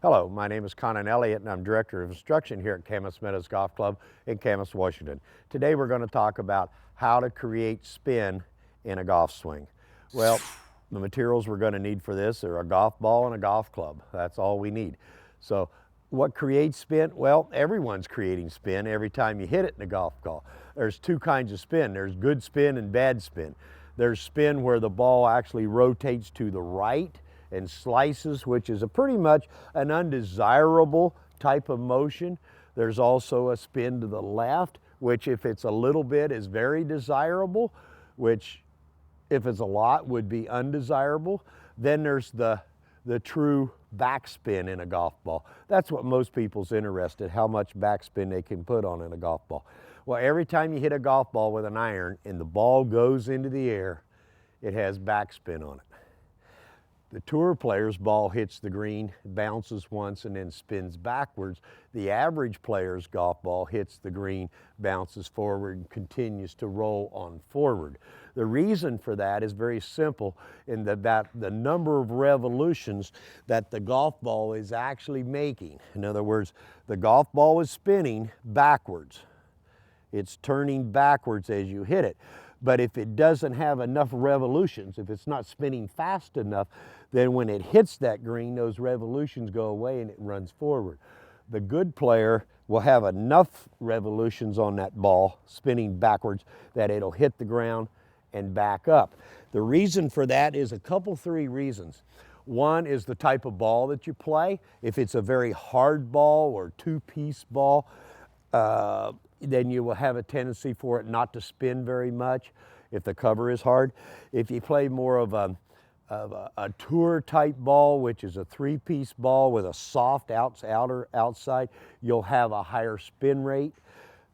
Hello, my name is Conan Elliott and I'm Director of Instruction here at Camas Meadows Golf Club in Camas, Washington. Today we're going to talk about how to create spin in a golf swing. Well, the materials we're going to need for this are a golf ball and a golf club. That's all we need. So what creates spin? Well, everyone's creating spin every time you hit it in a golf ball. There's two kinds of spin. There's good spin and bad spin. There's spin where the ball actually rotates to the right and slices, which is pretty much an undesirable type of motion. There's also a spin to the left, which if it's a little bit is very desirable, which if it's a lot would be undesirable. Then there's the true backspin in a golf ball. That's what most people's interested, how much backspin they can put on in a golf ball. Well, every time you hit a golf ball with an iron and the ball goes into the air, it has backspin on it. The tour player's ball hits the green, bounces once, and then spins backwards. The average player's golf ball hits the green, bounces forward, and continues to roll on forward. The reason for that is very simple in that the number of revolutions that the golf ball is actually making. In other words, the golf ball is spinning backwards. It's turning backwards as you hit it. But if it doesn't have enough revolutions, if it's not spinning fast enough, then when it hits that green, those revolutions go away and it runs forward. The good player will have enough revolutions on that ball spinning backwards that it'll hit the ground and back up. The reason for that is three reasons. One is the type of ball that you play. If it's a very hard ball or two-piece ball, then you will have a tendency for it not to spin very much if the cover is hard. If you play more of a tour type ball, which is a three-piece ball with a soft outside, you'll have a higher spin rate.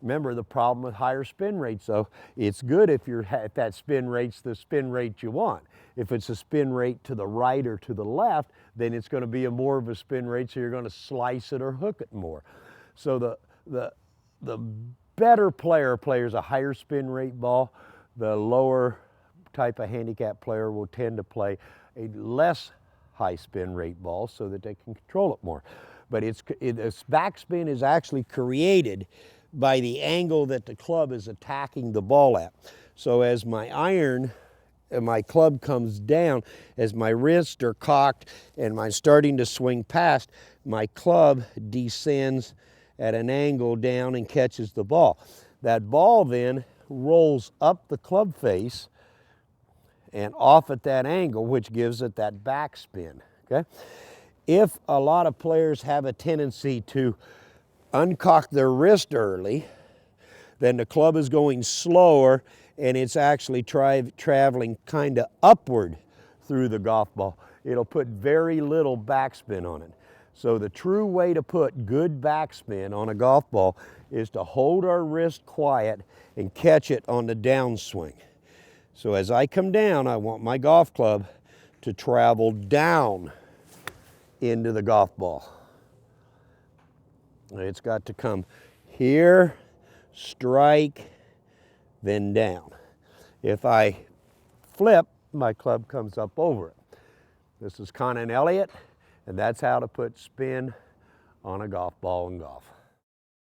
Remember the problem with higher spin rates though, it's good if that spin rate's the spin rate you want. If it's a spin rate to the right or to the left, then it's going to be more of a spin rate, so you're going to slice it or hook it more. So the better player plays a higher spin rate ball. The lower type of handicap player will tend to play a less high spin rate ball so that they can control it more. But this backspin is actually created by the angle that the club is attacking the ball at. So as my iron and my club comes down, as my wrists are cocked and I'm starting to swing past, my club descends at an angle down and catches the ball. That ball then rolls up the club face and off at that angle, which gives it that backspin, okay? If a lot of players have a tendency to uncock their wrist early, then the club is going slower and it's actually traveling kind of upward through the golf ball. It'll put very little backspin on it. So the true way to put good backspin on a golf ball is to hold our wrist quiet and catch it on the downswing. So as I come down, I want my golf club to travel down into the golf ball. It's got to come here, strike, then down. If I flip, my club comes up over it. This is Conan Elliott, and that's how to put spin on a golf ball in golf.